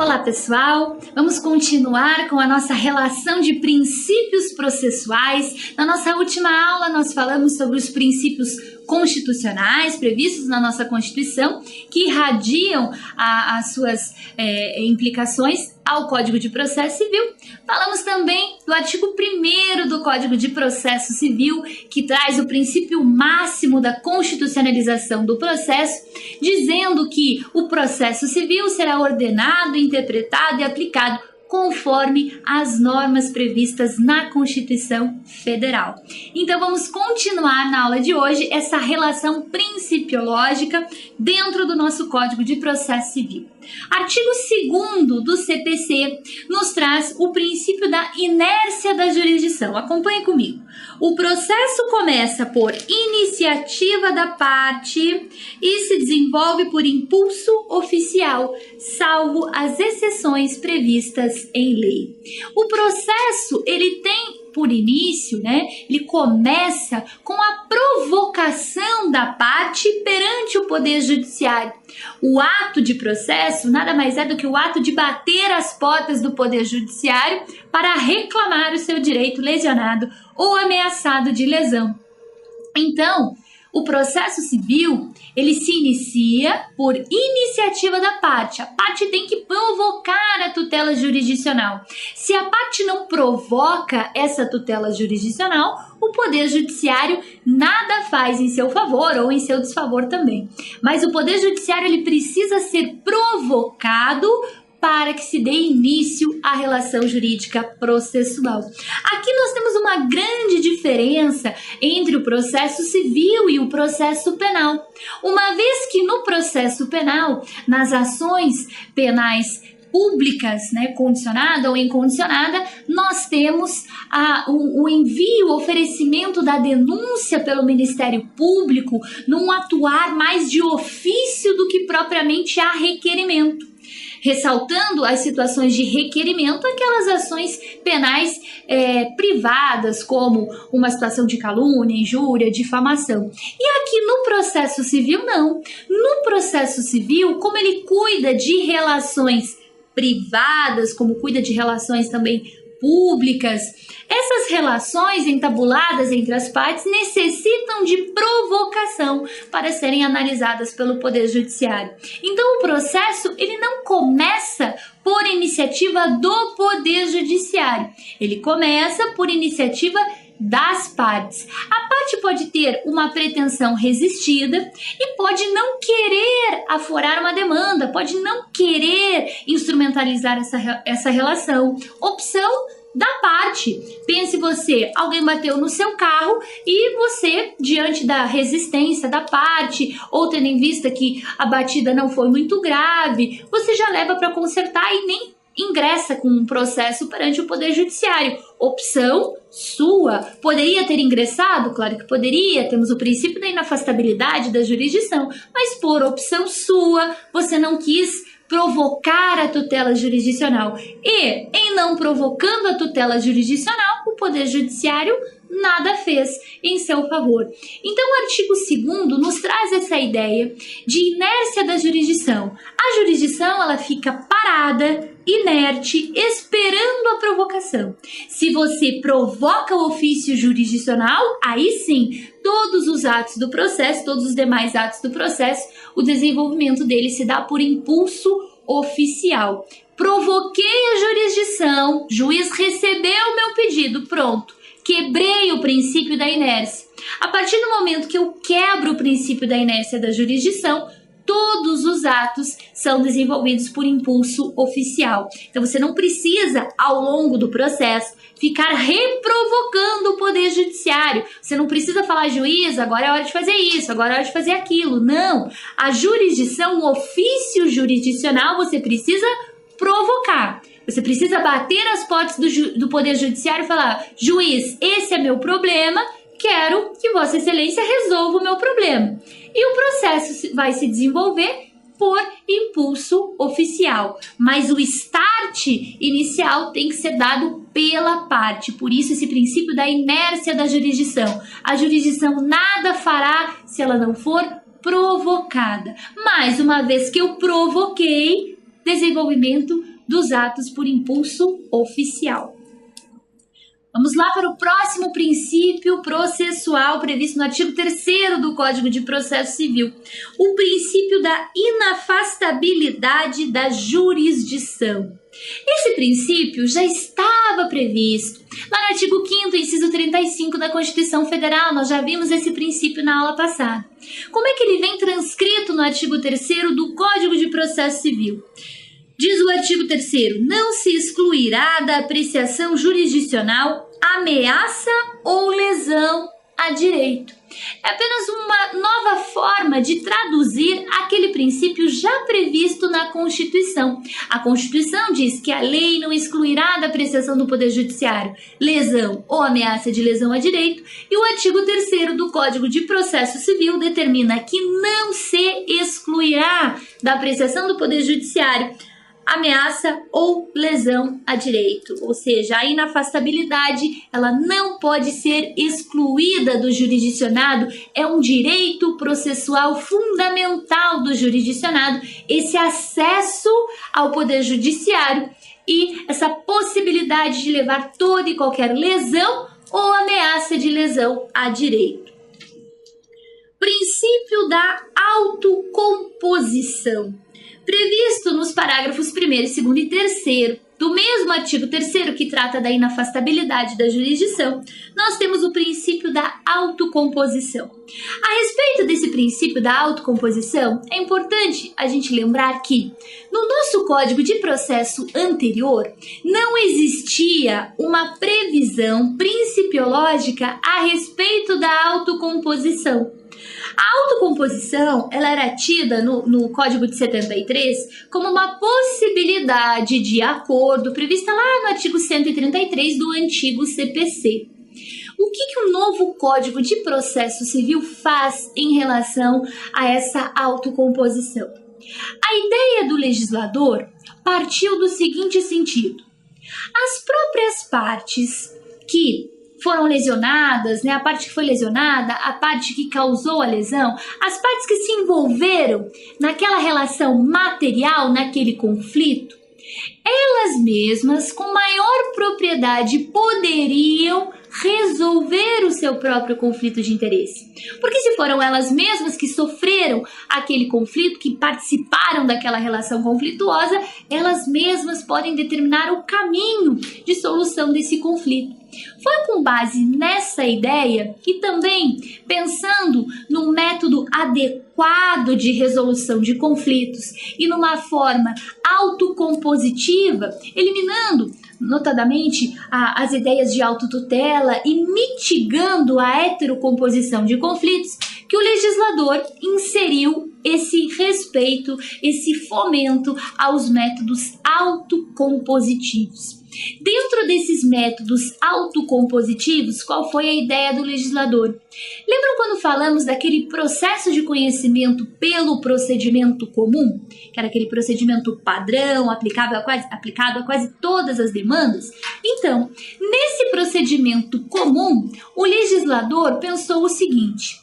Olá pessoal, vamos continuar com a nossa relação de princípios processuais. Na nossa última aula nós falamos sobre os princípios constitucionais previstos na nossa Constituição que irradiam as suas implicações ao Código de Processo Civil. Falamos também do artigo 1º do Código de Processo Civil, que traz o princípio máximo da constitucionalização do processo, dizendo que o processo civil será ordenado, interpretado e aplicado conforme as normas previstas na Constituição Federal. Então vamos continuar na aula de hoje essa relação principiológica dentro do nosso Código de Processo Civil. Artigo 2º do CPC nos traz o princípio da inércia da jurisdição. Acompanhe comigo. O processo começa por iniciativa da parte e se desenvolve por impulso oficial, salvo as exceções previstas em lei. O processo, ele tem por início, ele começa com a provocação da parte perante o Poder Judiciário. O ato de processo nada mais é do que o ato de bater as portas do Poder Judiciário para reclamar o seu direito lesionado ou ameaçado de lesão. Então, o processo civil, ele se inicia por iniciativa da parte. A parte tem que provocar a tutela jurisdicional. Se a parte não provoca essa tutela jurisdicional, o Poder Judiciário nada faz em seu favor ou em seu desfavor também. Mas o Poder Judiciário, ele precisa ser provocado para que se dê início à relação jurídica processual. Aqui nós temos uma grande diferença entre o processo civil e o processo penal. Uma vez que no processo penal, nas ações penais públicas, condicionada ou incondicionada, nós temos o envio, o oferecimento da denúncia pelo Ministério Público num atuar mais de ofício do que propriamente a requerimento, ressaltando as situações de requerimento, aquelas ações penais privadas, como uma situação de calúnia, injúria, difamação. E aqui no processo civil, não. No processo civil, como ele cuida de relações privadas, como cuida de relações também públicas, essas relações entabuladas entre as partes necessitam de provocação para serem analisadas pelo Poder Judiciário. Então, o processo, ele não começa por iniciativa do Poder Judiciário, ele começa por iniciativa das partes. A parte pode ter uma pretensão resistida e pode não querer aforar uma demanda, pode não querer instrumentalizar essa relação. Opção da parte. Pense você, alguém bateu no seu carro e você, diante da resistência da parte, ou tendo em vista que a batida não foi muito grave, você já leva para consertar e nem ingressa com um processo perante o Poder Judiciário. Opção sua. Poderia ter ingressado? Claro que poderia, temos o princípio da inafastabilidade da jurisdição, mas por opção sua, você não quis provocar a tutela jurisdicional. E, em não provocando a tutela jurisdicional, o Poder Judiciário nada fez em seu favor. Então, o artigo 2º nos traz essa ideia de inércia da jurisdição. A jurisdição, ela fica parada, inerte, esperando a provocação. Se você provoca o ofício jurisdicional, aí sim, todos os atos do processo, todos os demais atos do processo, o desenvolvimento dele se dá por impulso oficial. Provoquei a jurisdição, juiz recebeu o meu pedido, pronto. Quebrei o princípio da inércia. A partir do momento que eu quebro o princípio da inércia da jurisdição, todos os atos são desenvolvidos por impulso oficial. Então, você não precisa, ao longo do processo, ficar reprovocando o Poder Judiciário. Você não precisa falar, juiz, agora é hora de fazer isso, agora é hora de fazer aquilo. Não. A jurisdição, o ofício jurisdicional, você precisa provocar. Você precisa bater as portas do Poder Judiciário e falar, juiz, esse é meu problema, quero que Vossa Excelência resolva o meu problema. E o processo vai se desenvolver por impulso oficial. Mas o start inicial tem que ser dado pela parte. Por isso, esse princípio da inércia da jurisdição. A jurisdição nada fará se ela não for provocada. Mas, uma vez que eu provoquei, desenvolvimento dos atos por impulso oficial. Vamos lá para o próximo princípio processual previsto no artigo 3º do Código de Processo Civil, o princípio da inafastabilidade da jurisdição. Esse princípio já estava previsto lá no artigo 5º, inciso 35 da Constituição Federal. Nós já vimos esse princípio na aula passada. Como é que ele vem transcrito no artigo 3º do Código de Processo Civil? Diz o artigo 3º, não se excluirá da apreciação jurisdicional ameaça ou lesão a direito. É apenas uma nova forma de traduzir aquele princípio já previsto na Constituição. A Constituição diz que a lei não excluirá da apreciação do Poder Judiciário lesão ou ameaça de lesão a direito, e o artigo 3º do Código de Processo Civil determina que não se excluirá da apreciação do Poder Judiciário ameaça ou lesão a direito, ou seja, a inafastabilidade ela não pode ser excluída do jurisdicionado, é um direito processual fundamental do jurisdicionado, esse acesso ao Poder Judiciário e essa possibilidade de levar toda e qualquer lesão ou ameaça de lesão a direito. Princípio da autocomposição. Previsto nos parágrafos 1º, 2º e 3º do mesmo artigo 3º que trata da inafastabilidade da jurisdição, nós temos o princípio da autocomposição. A respeito desse princípio da autocomposição, é importante a gente lembrar que no nosso Código de Processo anterior não existia uma previsão principiológica a respeito da autocomposição. A autocomposição ela era tida no Código de 73 como uma possibilidade de acordo prevista lá no artigo 133 do antigo CPC. O que o novo Código de Processo Civil faz em relação a essa autocomposição? A ideia do legislador partiu do seguinte sentido: as próprias partes que foram lesionadas, a parte que foi lesionada, a parte que causou a lesão, as partes que se envolveram naquela relação material, naquele conflito, elas mesmas, com maior propriedade, poderiam resolver o seu próprio conflito de interesse. Porque se foram elas mesmas que sofreram aquele conflito, que participaram daquela relação conflituosa, elas mesmas podem determinar o caminho de solução desse conflito. Foi com base nessa ideia e também pensando num método adequado de resolução de conflitos e numa forma autocompositiva, eliminando notadamente as ideias de autotutela e mitigando a heterocomposição de conflitos, que o legislador inseriu esse respeito, esse fomento aos métodos autocompositivos. Dentro desses métodos autocompositivos, qual foi a ideia do legislador? Lembram quando falamos daquele processo de conhecimento pelo procedimento comum? Que era aquele procedimento padrão, aplicado a quase todas as demandas? Então, nesse procedimento comum, o legislador pensou o seguinte: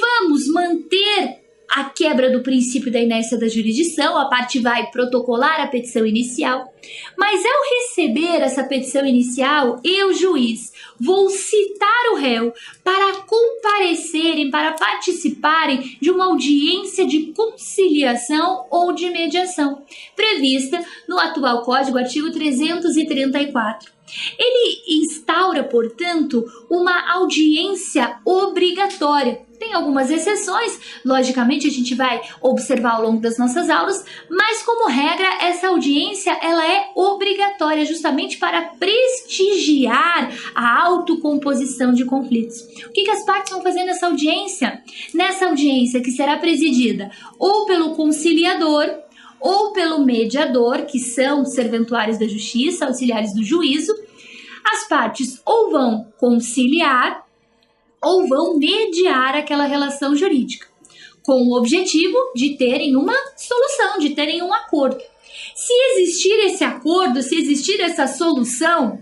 vamos manter a quebra do princípio da inércia da jurisdição, a parte vai protocolar a petição inicial, mas ao receber essa petição inicial, eu, juiz, vou citar o réu para comparecerem, para participarem de uma audiência de conciliação ou de mediação, prevista no atual Código, artigo 334. Ele instaura, portanto, uma audiência obrigatória. Tem algumas exceções, logicamente a gente vai observar ao longo das nossas aulas, mas como regra essa audiência ela é obrigatória justamente para prestigiar a autocomposição de conflitos. O que as partes vão fazer nessa audiência? Nessa audiência que será presidida ou pelo conciliador ou pelo mediador, que são serventuários da justiça, auxiliares do juízo, as partes ou vão conciliar ou vão mediar aquela relação jurídica, com o objetivo de terem uma solução, de terem um acordo. Se existir esse acordo, se existir essa solução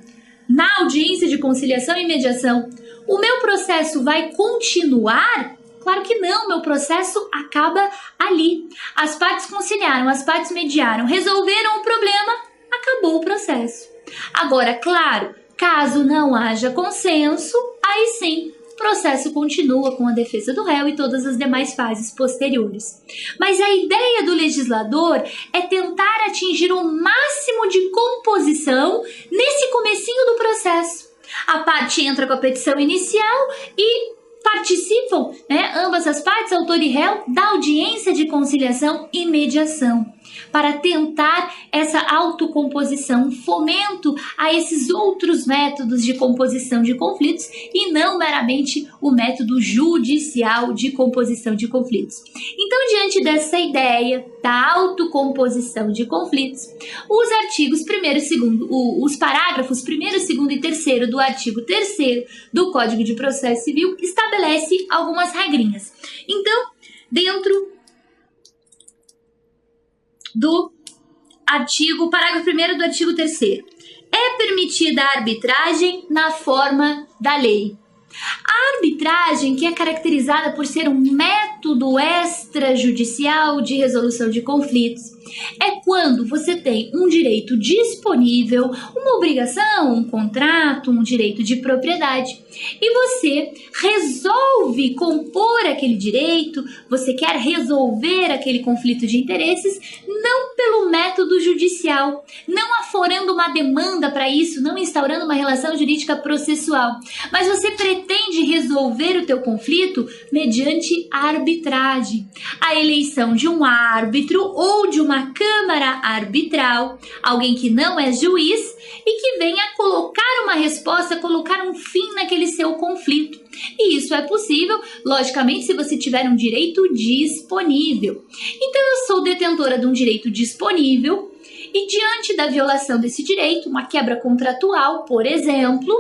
na audiência de conciliação e mediação, o meu processo vai continuar? Claro que não, meu processo acaba ali. As partes conciliaram, as partes mediaram, resolveram o problema, acabou o processo. Agora, claro, caso não haja consenso, aí sim, o processo continua com a defesa do réu e todas as demais fases posteriores. Mas a ideia do legislador é tentar atingir o máximo de composição nesse comecinho do processo. A parte entra com a petição inicial e participam, ambas as partes, autor e réu, da audiência de conciliação e mediação, para tentar essa autocomposição, fomento a esses outros métodos de composição de conflitos e não meramente o método judicial de composição de conflitos. Então, diante dessa ideia da autocomposição de conflitos, os artigos 1º e 2º, os parágrafos 1º, 2º e 3º do artigo 3º do Código de Processo Civil estabelece algumas regrinhas. Então, dentro do parágrafo 1º do artigo 3º, é permitida a arbitragem na forma da lei. A arbitragem, que é caracterizada por ser um método extrajudicial de resolução de conflitos, é quando você tem um direito disponível, uma obrigação, um contrato, um direito de propriedade, e você resolve compor aquele direito, você quer resolver aquele conflito de interesses, não pelo método judicial, não aforando uma demanda para isso, não instaurando uma relação jurídica processual, mas você pretende resolver o teu conflito mediante a arbitragem, a eleição de um árbitro ou de uma câmara arbitral, alguém que não é juiz e que venha colocar uma resposta, colocar um fim naquele seu conflito. E isso é possível, logicamente, se você tiver um direito disponível. Então, eu sou detentora de um direito disponível e, diante da violação desse direito, uma quebra contratual, por exemplo,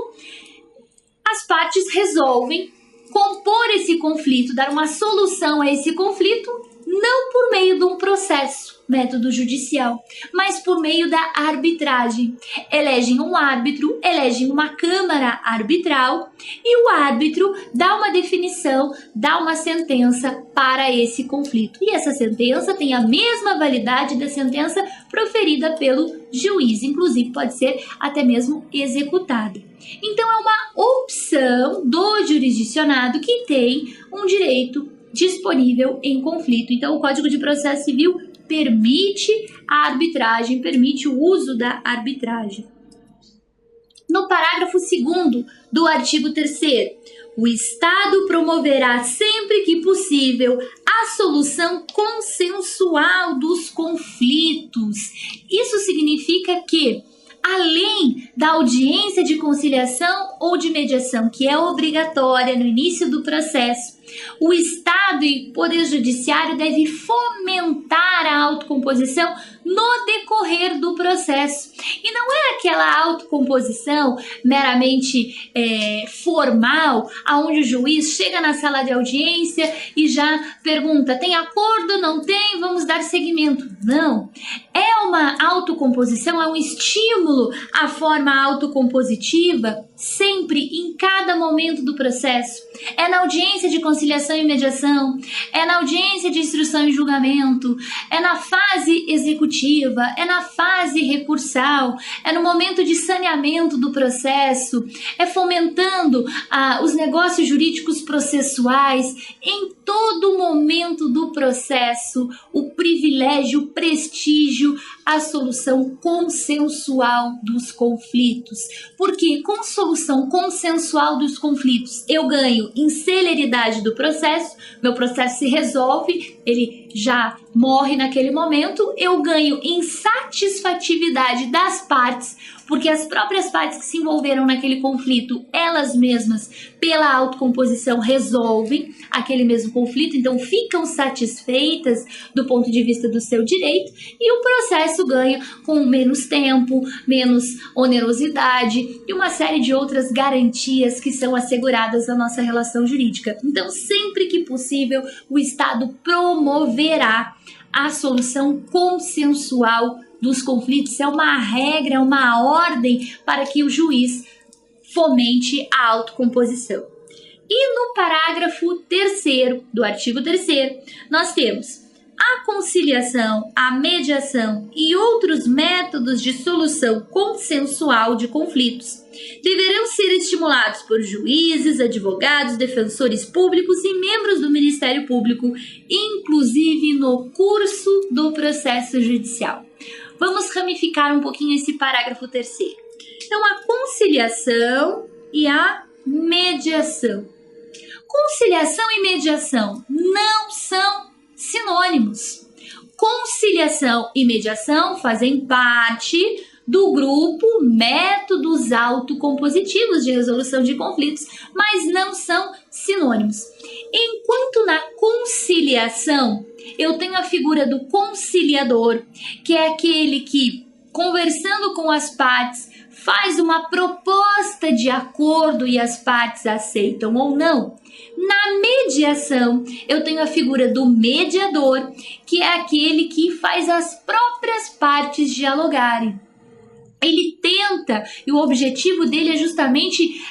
as partes resolvem compor esse conflito, dar uma solução a esse conflito, não por meio de um processo, método judicial, mas por meio da arbitragem. Elegem um árbitro, elegem uma câmara arbitral e o árbitro dá uma definição, dá uma sentença para esse conflito. E essa sentença tem a mesma validade da sentença proferida pelo juiz, inclusive pode ser até mesmo executada. Então é uma opção do jurisdicionado que tem um direito disponível em conflito. Então o Código de Processo Civil permite a arbitragem, permite o uso da arbitragem. No parágrafo 2º do artigo 3º, o Estado promoverá sempre que possível a solução consensual dos conflitos. Isso significa que, além da audiência de conciliação ou de mediação, que é obrigatória no início do processo, o Estado e o Poder Judiciário devem fomentar a autocomposição no decorrer do processo. E não é aquela autocomposição meramente formal, onde o juiz chega na sala de audiência e já pergunta: tem acordo? Não tem? Vamos dar seguimento. Não. É uma autocomposição, é um estímulo à forma autocompositiva sempre, em cada momento do processo. É na audiência de conciliação e mediação, é na audiência de instrução e julgamento, é na fase executiva, é na fase recursal, é no momento de saneamento do processo, é fomentando os negócios jurídicos processuais, em todo momento do processo, o privilégio, o prestígio, a solução consensual dos conflitos. Porque com solução consensual dos conflitos, eu ganho em celeridade do processo, meu processo se resolve, ele já morre naquele momento, eu ganho em satisfatividade das partes, porque as próprias partes que se envolveram naquele conflito, elas mesmas, pela autocomposição, resolvem aquele mesmo conflito, então ficam satisfeitas do ponto de vista do seu direito, e o processo ganha com menos tempo, menos onerosidade e uma série de outras garantias que são asseguradas na nossa relação jurídica. Então, sempre que possível, o Estado promoverá a solução consensual dos conflitos. É uma regra, é uma ordem para que o juiz fomente a autocomposição. E no parágrafo 3º do artigo 3º, nós temos: A conciliação, a mediação e outros métodos de solução consensual de conflitos deverão ser estimulados por juízes, advogados, defensores públicos e membros do Ministério Público, inclusive no curso do processo judicial. Vamos ramificar um pouquinho esse parágrafo terceiro. Então, a conciliação e a mediação. Conciliação e mediação não são sinônimos. Conciliação e mediação fazem parte do grupo métodos autocompositivos de resolução de conflitos, mas não são sinônimos. Enquanto na conciliação, eu tenho a figura do conciliador, que é aquele que, conversando com as partes, faz uma proposta de acordo e as partes aceitam ou não. Na mediação, eu tenho a figura do mediador, que é aquele que faz as próprias partes dialogarem. Ele tenta, e o objetivo dele é justamente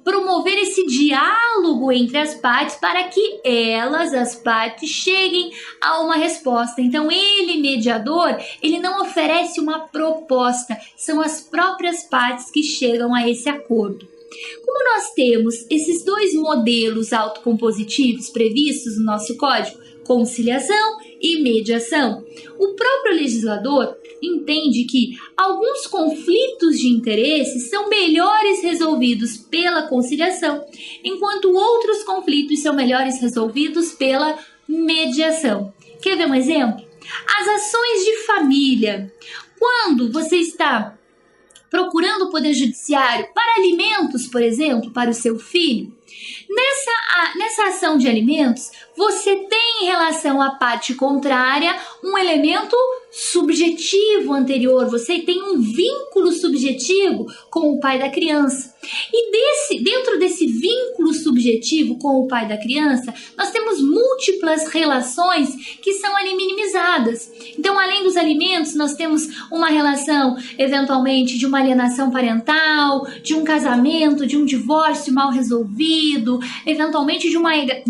promover esse diálogo entre as partes para que elas, as partes, cheguem a uma resposta. Então, ele, mediador, ele não oferece uma proposta, são as próprias partes que chegam a esse acordo. Como nós temos esses dois modelos autocompositivos previstos no nosso código, conciliação e mediação, o próprio legislador entende que alguns conflitos de interesse são melhores resolvidos pela conciliação, enquanto outros conflitos são melhores resolvidos pela mediação. Quer ver um exemplo? As ações de família. Quando você está procurando o Poder Judiciário para alimentos, por exemplo, para o seu filho, nessa ação de alimentos, você tem em relação à parte contrária um elemento subjetivo anterior, você tem um vínculo subjetivo com o pai da criança. E dentro desse vínculo subjetivo com o pai da criança, nós temos múltiplas relações que são ali minimizadas. Então, além dos alimentos, nós temos uma relação, eventualmente, de uma alienação parental, de um casamento, de um divórcio mal resolvido, eventualmente de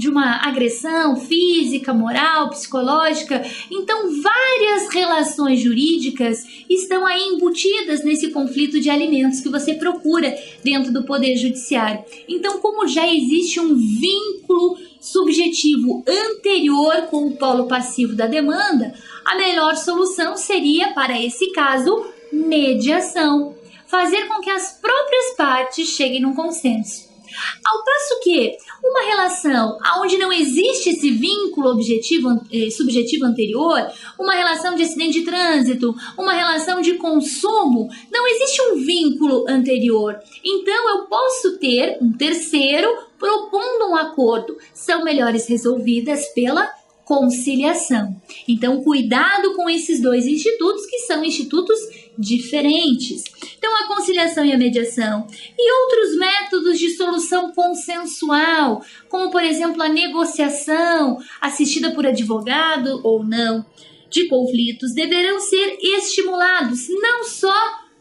uma agressão física, moral, psicológica. Então, várias relações jurídicas estão aí embutidas nesse conflito de alimentos que você procura dentro do Poder Judiciário. Então, como já existe um vínculo subjetivo anterior com o polo passivo da demanda, a melhor solução seria, para esse caso, mediação. Fazer com que as próprias partes cheguem num consenso. Ao passo que uma relação onde não existe esse vínculo subjetivo anterior, uma relação de acidente de trânsito, uma relação de consumo, não existe um vínculo anterior. Então, eu posso ter um terceiro propondo um acordo. São melhores resolvidas pela conciliação. Então, cuidado com esses dois institutos, que são institutos diferentes. Então, a conciliação e a mediação e outros métodos de solução consensual, como, por exemplo, a negociação assistida por advogado ou não de conflitos, deverão ser estimulados não só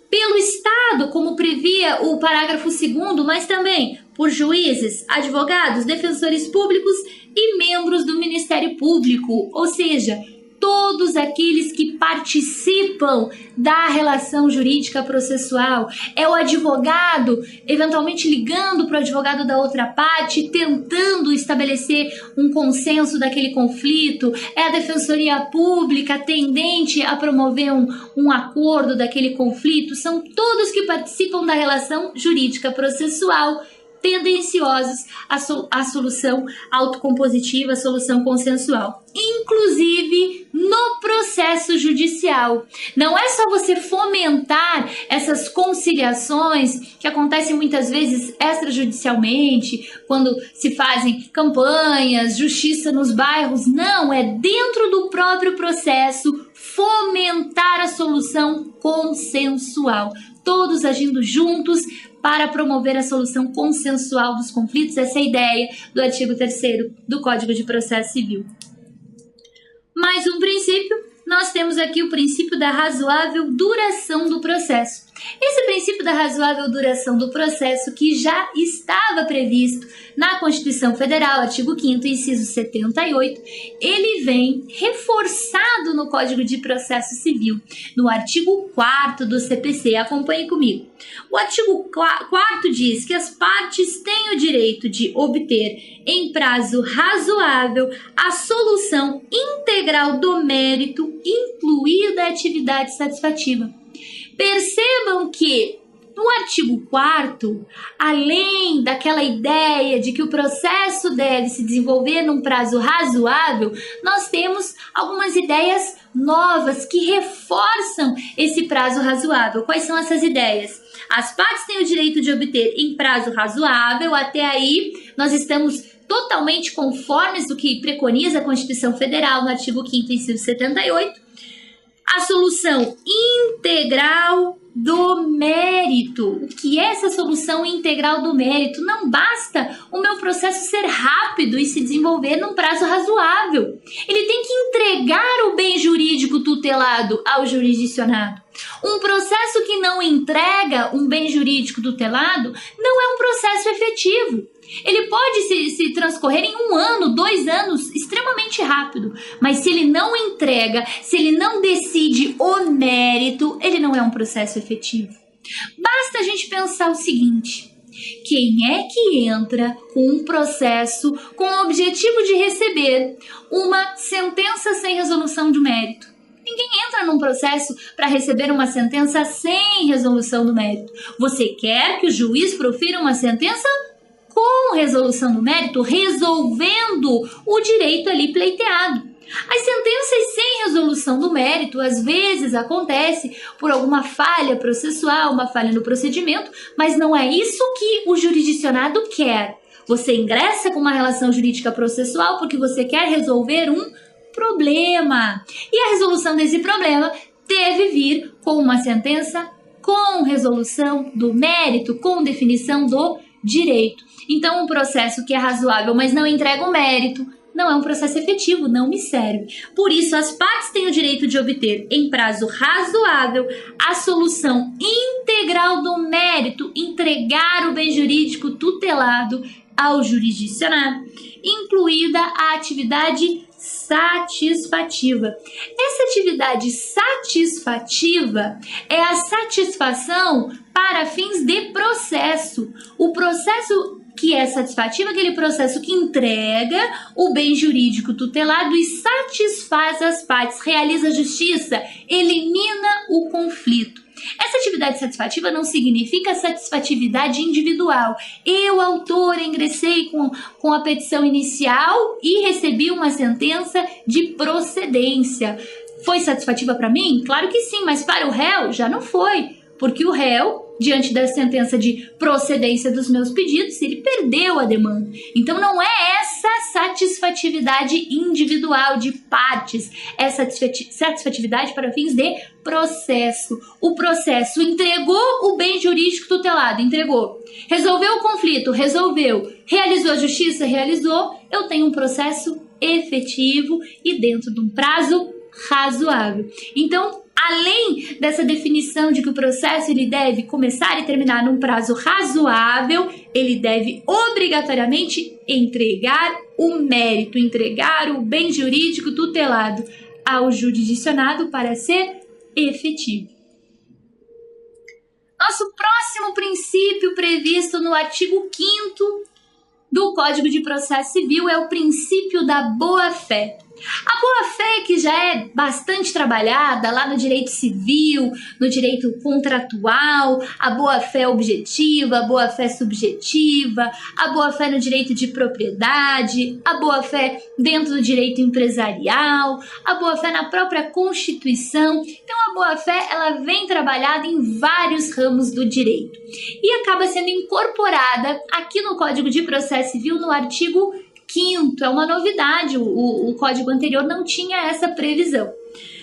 pelo Estado, como previa o parágrafo 2º, mas também por juízes, advogados, defensores públicos e membros do Ministério Público, ou seja, todos aqueles que participam da relação jurídica processual. É o advogado, eventualmente ligando para o advogado da outra parte, tentando estabelecer um consenso daquele conflito. É a defensoria pública tendente a promover um acordo daquele conflito. São todos que participam da relação jurídica processual, tendenciosos à solução autocompositiva, à solução consensual, inclusive no processo judicial. Não é só você fomentar essas conciliações que acontecem muitas vezes extrajudicialmente, quando se fazem campanhas, justiça nos bairros. Não, é dentro do próprio processo fomentar a solução consensual. Todos agindo juntos para promover a solução consensual dos conflitos. Essa é a ideia do artigo 3º do Código de Processo Civil. Mais um princípio, nós temos aqui o princípio da razoável duração do processo. Esse princípio da razoável duração do processo, que já estava previsto na Constituição Federal, artigo 5º, inciso 78, ele vem reforçado no Código de Processo Civil, no artigo 4º do CPC. Acompanhe comigo. O artigo 4º diz que as partes têm o direito de obter, em prazo razoável, a solução integral do mérito, incluída a atividade satisfativa. Percebam que no artigo 4º, além daquela ideia de que o processo deve se desenvolver num prazo razoável, nós temos algumas ideias novas que reforçam esse prazo razoável. Quais são essas ideias? As partes têm o direito de obter em prazo razoável, até aí nós estamos totalmente conformes do que preconiza a Constituição Federal no artigo 5º, inciso 78, a solução integral do mérito. O que é essa solução integral do mérito? Não basta o meu processo ser rápido e se desenvolver num prazo razoável. Ele tem que entregar o bem jurídico tutelado ao jurisdicionado. Um processo que não entrega um bem jurídico tutelado não é um processo efetivo. Ele pode se transcorrer em 1 ano, 2 anos, extremamente rápido. Mas se ele não entrega, se ele não decide o mérito, ele não é um processo efetivo. Basta a gente pensar o seguinte: quem é que entra com um processo com o objetivo de receber uma sentença sem resolução de mérito? Ninguém entra num processo para receber uma sentença sem resolução do mérito. Você quer que o juiz profira uma sentença com resolução do mérito, resolvendo o direito ali pleiteado. As sentenças sem resolução do mérito, às vezes, acontece por alguma falha processual, uma falha no procedimento, mas não é isso que o jurisdicionado quer. Você ingressa com uma relação jurídica processual porque você quer resolver um problema. E a resolução desse problema deve vir com uma sentença com resolução do mérito, com definição do direito. Então, um processo que é razoável, mas não entrega o mérito, não é um processo efetivo, não me serve. Por isso, as partes têm o direito de obter, em prazo razoável, a solução integral do mérito, entregar o bem jurídico tutelado ao jurisdicionado, incluída a atividade satisfativa. Essa atividade satisfativa é a satisfação para fins de processo. O processo que é satisfativo é aquele processo que entrega o bem jurídico tutelado e satisfaz as partes, realiza a justiça, elimina o conflito. Essa atividade satisfativa não significa satisfatividade individual. Eu, autor, ingressei com a petição inicial e recebi uma sentença de procedência. Foi satisfativa para mim? Claro que sim, mas para o réu já não foi. Porque o réu, diante da sentença de procedência dos meus pedidos, ele perdeu a demanda. Então não é essa satisfatividade individual de partes, é satisfatividade para fins de processo. O processo entregou o bem jurídico tutelado, entregou. Resolveu o conflito, resolveu. Realizou a justiça, realizou. Eu tenho um processo efetivo e dentro de um prazo razoável. Então, além dessa definição de que o processo ele deve começar e terminar num prazo razoável, ele deve obrigatoriamente entregar o mérito, entregar o bem jurídico tutelado ao jurisdicionado para ser efetivo. Nosso próximo princípio previsto no artigo 5º do Código de Processo Civil é o princípio da boa-fé. A boa-fé, que já é bastante trabalhada lá no direito civil, no direito contratual, a boa-fé objetiva, a boa-fé subjetiva, a boa-fé no direito de propriedade, a boa-fé dentro do direito empresarial, a boa-fé na própria Constituição. Então, a boa-fé ela vem trabalhada em vários ramos do direito e acaba sendo incorporada aqui no Código de Processo Civil no artigo 5º, é uma novidade, o código anterior não tinha essa previsão.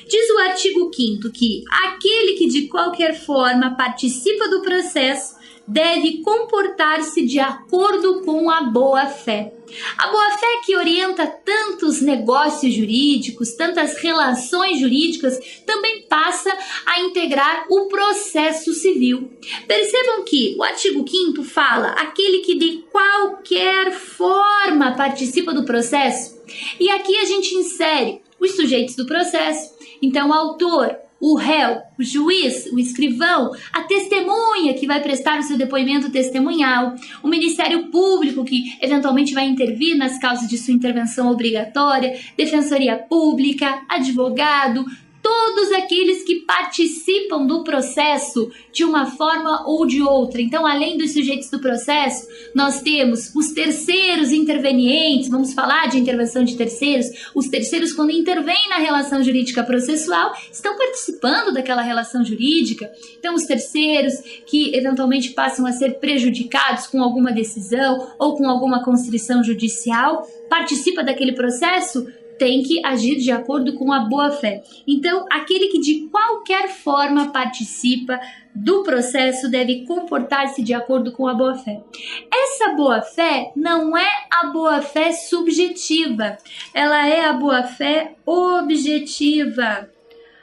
Diz o artigo 5º que aquele que de qualquer forma participa do processo deve comportar-se de acordo com a boa-fé. A boa-fé que orienta tantos negócios jurídicos, tantas relações jurídicas, também passa a integrar o processo civil. Percebam que o artigo 5º fala aquele que de qualquer forma participa do processo. E aqui a gente insere os sujeitos do processo. Então, o autor, o réu, o juiz, o escrivão, a testemunha que vai prestar o seu depoimento testemunhal, o Ministério Público que eventualmente vai intervir nas causas de sua intervenção obrigatória, Defensoria Pública, advogado, todos aqueles que participam do processo de uma forma ou de outra. Então, além dos sujeitos do processo, nós temos os terceiros intervenientes, vamos falar de intervenção de terceiros, os terceiros quando intervêm na relação jurídica processual, estão participando daquela relação jurídica. Então, os terceiros que eventualmente passam a ser prejudicados com alguma decisão ou com alguma constrição judicial, participa daquele processo, tem que agir de acordo com a boa-fé. Então, aquele que de qualquer forma participa do processo deve comportar-se de acordo com a boa-fé. Essa boa-fé não é a boa-fé subjetiva, ela é a boa-fé objetiva.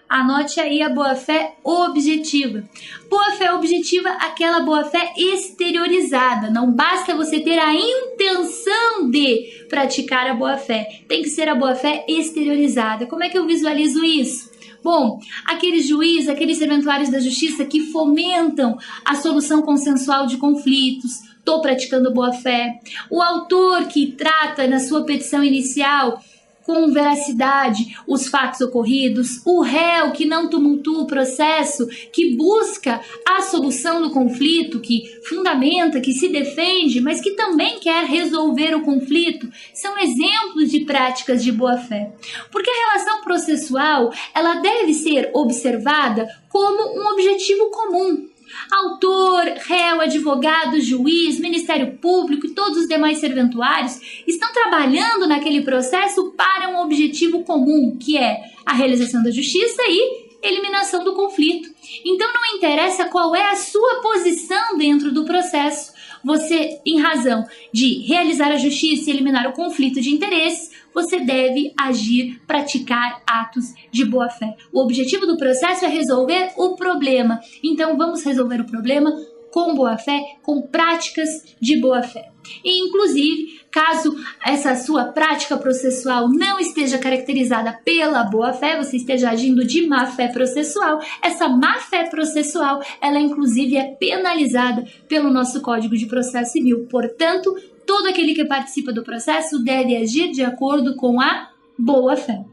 Anote aí a boa-fé objetiva. Boa-fé objetiva, aquela boa-fé exteriorizada. Não basta você ter a intenção de praticar a boa-fé. Tem que ser a boa-fé exteriorizada. Como é que eu visualizo isso? Bom, aqueles juízes, aqueles serventuários da justiça que fomentam a solução consensual de conflitos, estou praticando boa-fé. O autor que trata na sua petição inicial com veracidade os fatos ocorridos, o réu que não tumultua o processo, que busca a solução do conflito, que fundamenta, que se defende, mas que também quer resolver o conflito, são exemplos de práticas de boa-fé. Porque a relação processual, ela deve ser observada como um objetivo comum. Autor, réu, advogado, juiz, Ministério Público e todos os demais serventuários estão trabalhando naquele processo para um objetivo comum, que é a realização da justiça e eliminação do conflito. Então não interessa qual é a sua posição dentro do processo. Você, em razão de realizar a justiça e eliminar o conflito de interesses, você deve agir, praticar atos de boa-fé. O objetivo do processo é resolver o problema. Então, vamos resolver o problema com boa-fé, com práticas de boa-fé. E, inclusive, caso essa sua prática processual não esteja caracterizada pela boa-fé, você esteja agindo de má-fé processual, essa má-fé processual, ela, inclusive, é penalizada pelo nosso Código de Processo Civil. Portanto, todo aquele que participa do processo deve agir de acordo com a boa-fé.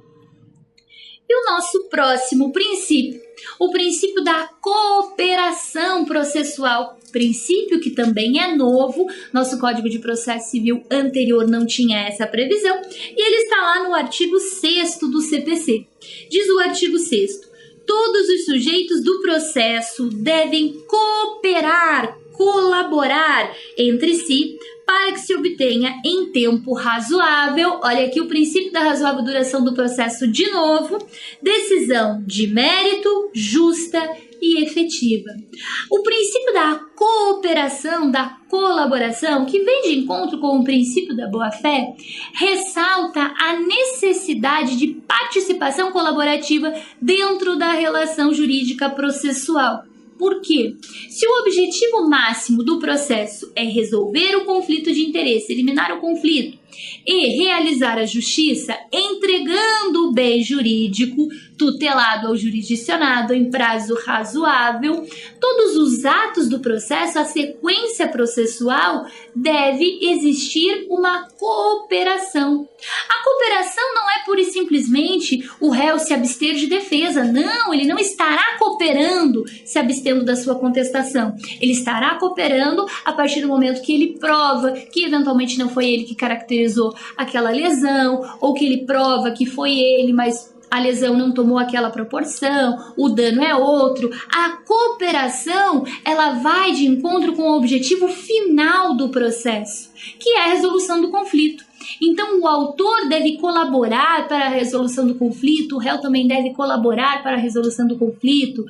E o nosso próximo princípio, o princípio da cooperação processual, princípio que também é novo, nosso Código de Processo Civil anterior não tinha essa previsão, e ele está lá no artigo 6º do CPC. Diz o artigo 6º: todos os sujeitos do processo devem cooperar, colaborar entre si para que se obtenha em tempo razoável, olha aqui o princípio da razoável duração do processo de novo, decisão de mérito, justa e efetiva. O princípio da cooperação, da colaboração, que vem de encontro com o princípio da boa-fé, ressalta a necessidade de participação colaborativa dentro da relação jurídica processual. Por quê? Se o objetivo máximo do processo é resolver o conflito de interesse, eliminar o conflito e realizar a justiça, entregando o bem jurídico tutelado ao jurisdicionado em prazo razoável, todos os atos do processo, a sequência processual, deve existir uma cooperação. A cooperação não é pura e simplesmente o réu se abster de defesa. Não, ele não estará cooperando se abstendo da sua contestação. Ele estará cooperando a partir do momento que ele prova que eventualmente não foi ele que caracterizou aquela lesão, ou que ele prova que foi ele, mas a lesão não tomou aquela proporção, o dano é outro. A cooperação, ela vai de encontro com o objetivo final do processo, que é a resolução do conflito. Então, o autor deve colaborar para a resolução do conflito, o réu também deve colaborar para a resolução do conflito,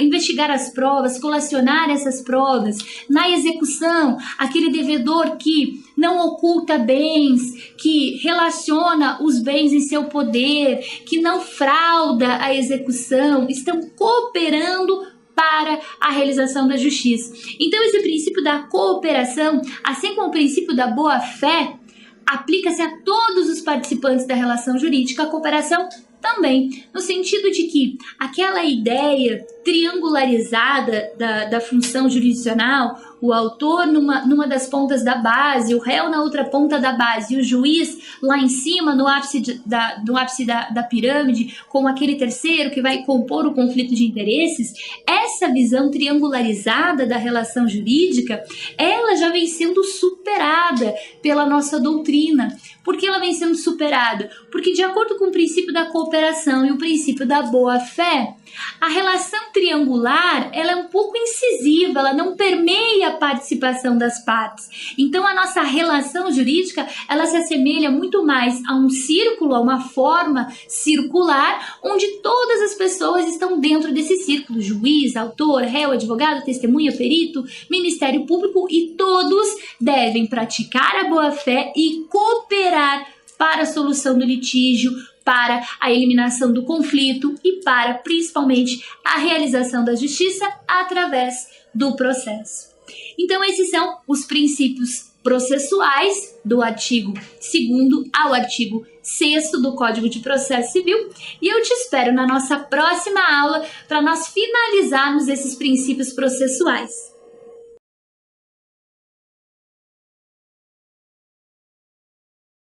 investigar as provas, colacionar essas provas. Na execução, aquele devedor que não oculta bens, que relaciona os bens em seu poder, que não frauda a execução, estão cooperando para a realização da justiça. Então, esse princípio da cooperação, assim como o princípio da boa-fé, aplica-se a todos os participantes da relação jurídica. A cooperação também, no sentido de que aquela ideia triangularizada da função jurisdicional, o autor numa das pontas da base, o réu na outra ponta da base e o juiz lá em cima, no ápice da pirâmide, como aquele terceiro que vai compor o conflito de interesses, essa visão triangularizada da relação jurídica, ela já vem sendo superada pela nossa doutrina. Por que ela vem sendo superada? Porque, de acordo com o princípio da cooperação e o princípio da boa-fé, a relação triangular ela é um pouco incisiva, ela não permeia a participação das partes. Então, a nossa relação jurídica ela se assemelha muito mais a um círculo, a uma forma circular, onde todas as pessoas estão dentro desse círculo: juiz, autor, réu, advogado, testemunha, perito, Ministério Público, e todos devem praticar a boa-fé e cooperar para a solução do litígio, para a eliminação do conflito e para, principalmente, a realização da justiça através do processo. Então, esses são os princípios processuais do artigo 2º ao artigo 6º do Código de Processo Civil, e eu te espero na nossa próxima aula para nós finalizarmos esses princípios processuais.